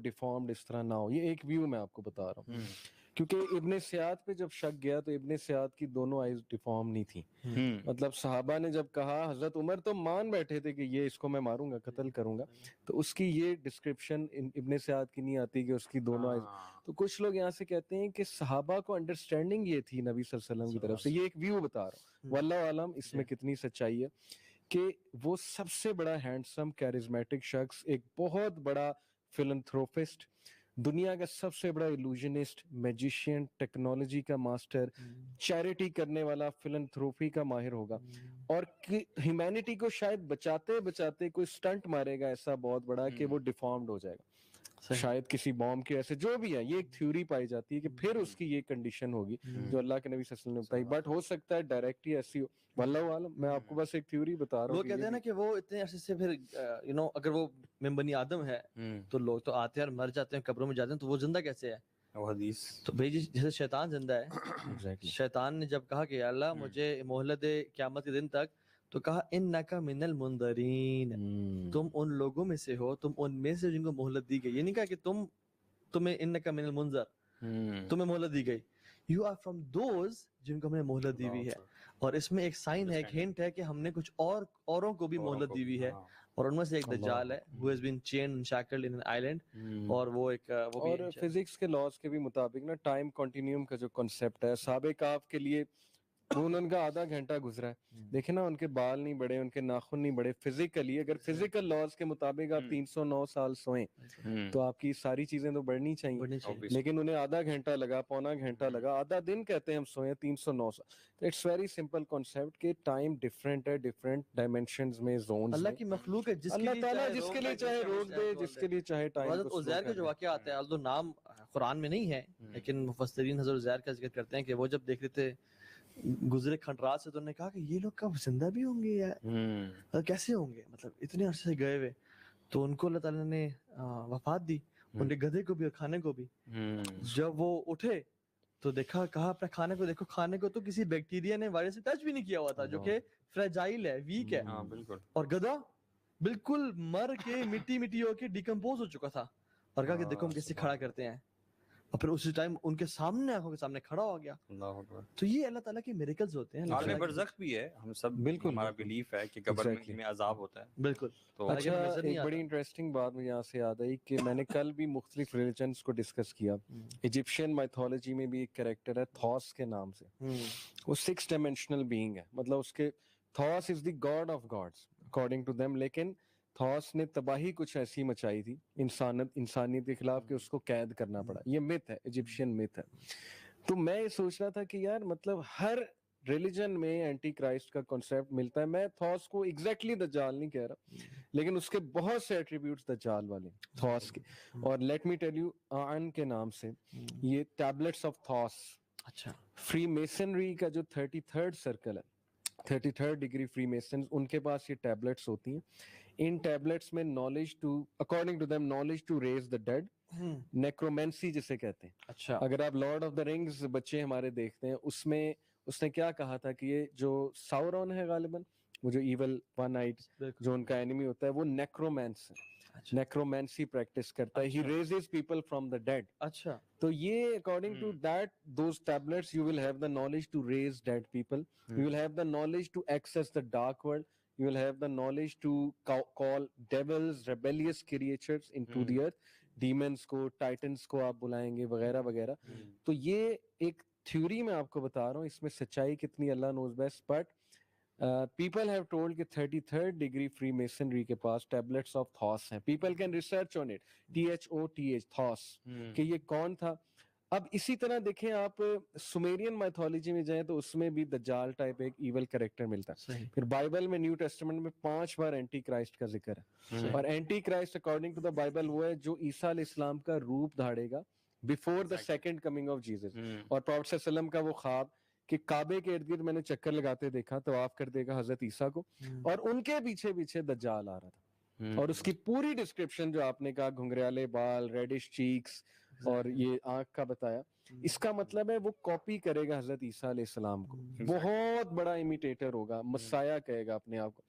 Deformed اس طرح نہ ہو. یہ ایک ویو میں آپ کو بتا رہا ہوں, کیونکہ ابن سیاد پہ جب شک گیا تو ابن سیاد کی دونوں آئیز ڈیفارم نہیں تھیں. مطلب صحابہ نے جب کہا, حضرت عمر تو مان بیٹھے تھے کہ یہ اس کو میں ماروں گا, قتل کروں گا, تو اس کی یہ ڈسکرپشن ابن سیاد کی نہیں آتی کہ اس کی دونوں آئیز. تو کچھ لوگ یہاں سے کہتے ہیں کہ صحابہ کو انڈرسٹینڈنگ یہ تھی نبی صلی اللہ علیہ وسلم کی طرف سے. یہ ایک ویو بتا رہا ہوں, واللہ عالم اس میں کتنی سچائی ہے, کہ وہ سب سے بڑا ہینڈسم کیرزمیٹک شخص, ایک بہت بڑا فلنتھروپسٹ, دنیا کا سب سے بڑا ایلوژنسٹ, میجیشین, ٹیکنالوجی کا ماسٹر, چیریٹی کرنے والا, فلنتھروپی کا ماہر ہوگا, اور ہیومینٹی کو شاید بچاتے بچاتے کوئی سٹنٹ مارے گا ایسا بہت بڑا کہ وہ ڈیفارمڈ ہو جائے گا, شاید کسی بام کے ایسے, جو بھی ہے. یہ ایک تھیوری پائی جاتی ہے کہ پھر اس کی یہ کنڈیشن ہوگی جو اللہ کے نبی صلی اللہ علیہ وسلم نے بتائی, بٹ ہو سکتا ہے ڈائریکٹ ہی ایسی ہو, واللہ عالم. میں آپ کو بس ایک تھیوری بتا رہا ہوں. لوگ کہتے ہیں نا کہ وہ اتنے عرصے سے پھر اگر وہ من بنی آدم ہے تو لوگ تو آتے ہیں اور مر جاتے ہیں, قبروں میں جاتے ہیں, تو وہ زندہ کیسے ہے؟ وہ حدیث تو بھائی جیسے شیطان زندہ ہے, شیطان نے جب کہا کہ اللہ مجھے مہلت دے قیامت کے دن تک, تو کہا انک من المنذرین, تم ان لوگوں میں سے ہو, تم ان میں سے جن کو مہلت دی گئی. یہ نہیں کہا کہ تمہیں انک من المنذر, تمہیں مہلت دی گئی, یو آر فرام دوز جن کو ہم نے مہلت دی ہوئی ہے. اور اس میں ایک سائن ہے, ایک ہنٹ ہے کہ ہم نے کچھ اوروں کو بھی مہلت دی ہوئی ہے, اور ان میں سے ایک دجال ہے, who has been chained and shackled in an island, اور وہ ایک اور فزکس کے لاز کے بھی مطابق نا ٹائم کنٹینیوم کا جو کنسیپٹ ہے, اصحاب کہف کے لیے ان کا آدھا گھنٹہ گزرا ہے, دیکھیں نا ان کے بال نہیں بڑھے, ان کے ناخن نہیں بڑھے. فزیکلی اگر فزیکل لاز کے مطابق آپ 309 سال سوئیں تو آپ کی ساری چیزیں تو بڑھنی چاہیے, لیکن انہیں آدھا گھنٹہ لگا, پونا گھنٹہ لگا, آدھا دن کہتے ہیں ہم سوئیں 309 سال. تو اٹس ویری سمپل کانسیپٹ کہ ٹائم ڈفرینٹ ہے, ڈفرینٹ ڈائمینشنز میں, زونز میں. اللہ کی مخلوق ہے, اللہ تعالیٰ جس کے لیے چاہے روک دے, جس کے لیے چاہے ٹائم حضرت کو عزیر کا جو واقعہ آتا ہے, although نام قرآن میں نہیں ہے, لیکن مفسرین حضرت عزیر کا ذکر کرتے ہیں کہ وہ جب دیکھ رہے تھے گزرے کھنڈرات سے, تو انہوں نے کہا کہ یہ لوگ کب زندہ بھی ہوں گے یا کیسے ہوں گے, مطلب اتنے عرصے سے گئے ہوئے. تو ان کو اللہ تعالیٰ نے وفات دی, ان کے گدھے کو بھی اور کھانے کو بھی. جب وہ اٹھے تو دیکھا, کہا اپنے کھانے کو دیکھو, کھانے کو تو کسی بیکٹیریا نے وائرس سے ٹچ بھی نہیں کیا ہوا تھا, جو کہ فریجائل ہے, ویک ہے. اور گدھا بالکل مر کے مٹی ہو کے ڈیکمپوز ہو چکا تھا, اور کہا کہ دیکھو ہم کیسے کھڑا کرتے ہیں, اور پھر اسی ٹائم ان کے سامنے, آنکھوں کے سامنے کھڑا ہو گیا. تو یہ اللہ تعالیٰ کے میریکلز ہوتے ہیں. عالم برزخ بھی ہے, ہم سب بالکل ہمارا بلیف ہے کہ قبر میں عذاب ہوتا ہے. بالکل. اچھا, ایک بڑی انٹرسٹنگ بات مجھے یہاں سے یاد آئی کہ میں نے کل بھی مختلف ریلیجنز کو ڈسکس کیا. ایجپشین مائتھولوجی میں بھی ایک کریکٹر ہے تھوس کے نام سے, وہ 6 ڈائمینشنل بینگ ہے, مطلب اس کے Thoth is the god of gods according to them. لیکن تھوس نے تباہی کچھ ایسی مچائی تھی انسانیت کے خلاف کہ اس کو قید کرنا پڑا. یہ myth ہے, ایجپشین myth ہے. تو میں یہ سوچ رہا تھا کہ یار مطلب ہر ریلیجن میں اینٹی کرائسٹ کا کنسیپٹ ملتا ہے. میں تھوس کو ایگزیکٹلی دجال نہیں کہہ رہا, لیکن اس کے بہت سے ایٹریبیوٹس دجال والے تھوس کے. اور لیٹ می ٹیل یو, آن کے نام سے یہ ٹیبلٹس آف تھوس, اچھا, فری میسنری کا جو 33rd سرکل ہے, 33rd ڈگری فری میسنز, ان کے پاس یہ ٹیبلٹس ہوتی ہیں. ان ٹیبلٹس میں knowledge to, according to them, knowledge to raise the dead, necromancy جسے کہتے ہیں. اچھا, اگر آپ لارڈ آف دا رنگز بچے ہمارے دیکھتے ہیں, اس میں اس نے کیا کہا تھا کہ یہ جو ساورون ہے غالباً, وہ جو ایول ون آئیڈ جو ان کا اینیمی ہوتا ہے, وہ نیکرومینس ہے, نیکرومینسی پریکٹس کرتا ہے. He raises people from the dead. اچھا, تو یہ according to that those tablets you will have the knowledge to raise dead people, you will have the knowledge to access the dark world, you will have the knowledge to call devils, rebellious creatures into the earth, demons کو, titans کو آپ بلائیں گے وغیرہ وغیرہ. تو یہ ایک تھیوری میں آپ کو بتا رہا ہوں, اس میں سچائی کتنی اللہ knows best, but people have told کہ 33rd degree free masonry کے پاس tablets of Thoth ہیں. people can research on it, THOTH, Thoth, کہ یہ کون تھا. اب اسی طرح دیکھیں آپ سمیرین مائتھولوجی میں جائیں تو اس میں بھی دجال ٹائپ ایک ایول کریکٹر ملتا ہے. پھر بائبل میں, نیو ٹیسٹمنٹ میں 5 بار اینٹی کرائسٹ کا ذکر ہے, اور antichrist according to the Bible وہ ہے جو عیسیٰ علیہ السلام کا روپ دھاڑے گا before the second coming of Jesus. اور پروفیٹ صلی اللہ علیہ وسلم کا وہ خواب کہ کعبے کے ارد گرد میں نے چکر لگاتے دیکھا, طواف کر دے گا حضرت عیسیٰ کو, اور ان کے پیچھے پیچھے دجال آ رہا تھا. اور اس کی پوری ڈسکرپشن جو آپ نے کہا, گھنگریالے بال, ریڈش چیکس, اور یہ آنکھ کا بتایا, اس کا مطلب ہے وہ کاپی کرے گا حضرت عیسیٰ علیہ السلام کو, بہت بڑا امیٹیٹر ہوگا, مسایا کہے گا اپنے آپ کو.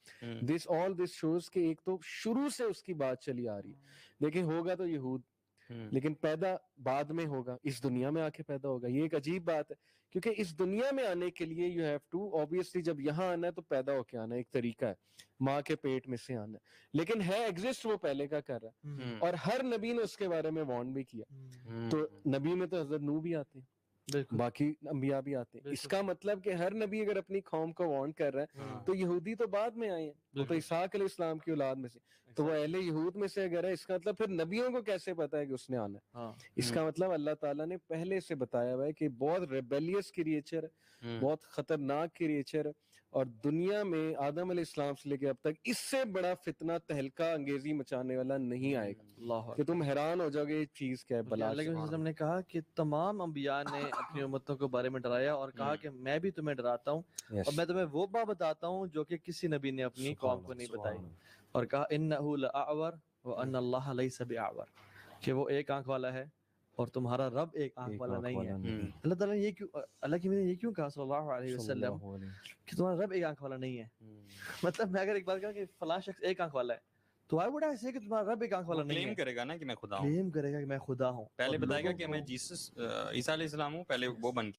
دس شوز کہ ایک تو شروع سے اس کی بات چلی آ رہی ہے. دیکھیں ہوگا تو یہود, لیکن پیدا بعد میں ہوگا, اس دنیا میں آ کے پیدا ہوگا. یہ ایک عجیب بات ہے, کیونکہ اس دنیا میں آنے کے لیے یو ہیو ٹو obviously جب یہاں آنا ہے تو پیدا ہو کے آنا ہے, ایک طریقہ ہے ماں کے پیٹ میں سے آنا ہے, لیکن ہے ایگزسٹ وہ پہلے کا کر رہا ہے. اور ہر نبی نے اس کے بارے میں وارن بھی کیا. تو نبی میں تو حضرت نوح بھی آتے ہیں, باقی انبیاء بھی آتے ہیں. اس کا مطلب کہ ہر نبی اگر اپنی قوم کو وارن کر رہا ہے تو یہودی تو بعد میں آئے ہیں, وہ تو اسحاق علیہ السلام کی اولاد میں سے, تو وہ اہل یہود میں سے اگر ہے, اس کا مطلب پھر نبیوں کو کیسے پتا ہے کہ اس نے آنا ہے؟ اس کا مطلب اللہ تعالیٰ نے پہلے سے بتایا ہوا ہے کہ بہت ریبیلیس کریچر, بہت خطرناک کریچر, اور دنیا میں آدم علیہ السلام سے لے کے اب تک اس سے بڑا فتنہ تہلکہ انگیزی مچانے والا نہیں آئے گا کہ تم حیران ہو جاؤ گے یہ چیز کیا ہے. بلا اللہ کے وسلم نے کہا کہ تمام انبیاء نے اپنی امتوں کے بارے میں ڈرایا اور کہا کہ میں بھی تمہیں ڈراتا ہوں, اور میں تمہیں وہ بات بتاتا ہوں جو کہ کسی نبی نے اپنی قوم کو نہیں بتائی. اور کہا انہ لأعور وان اللہ لیس بأعور, کہ وہ ایک آنکھ والا ہے اور تمہارا رب ایک آنکھ والا نہیں ہے. اللہ تعالیٰ نے یہ کیوں, اللہ کی نے یہ کیوں کہا صلی اللہ علیہ وسلم کہ تمہارا رب ایک آنکھ والا نہیں ہے؟ مطلب میں اگر ایک بات کہوں کہ فلاں شخص ایک آنکھ والا ہے تو آئی وڈ آئی سے کہ تمہارا رب ایک آنکھ والا نہیں ہے. کلیم کرے گا نا کہ میں خدا ہوں, کلیم کرے گا کہ میں خدا ہوں, پہلے بتائے گا کہ میں جیسس عیسیٰ علیہ السلام ہوں, پہلے وہ بن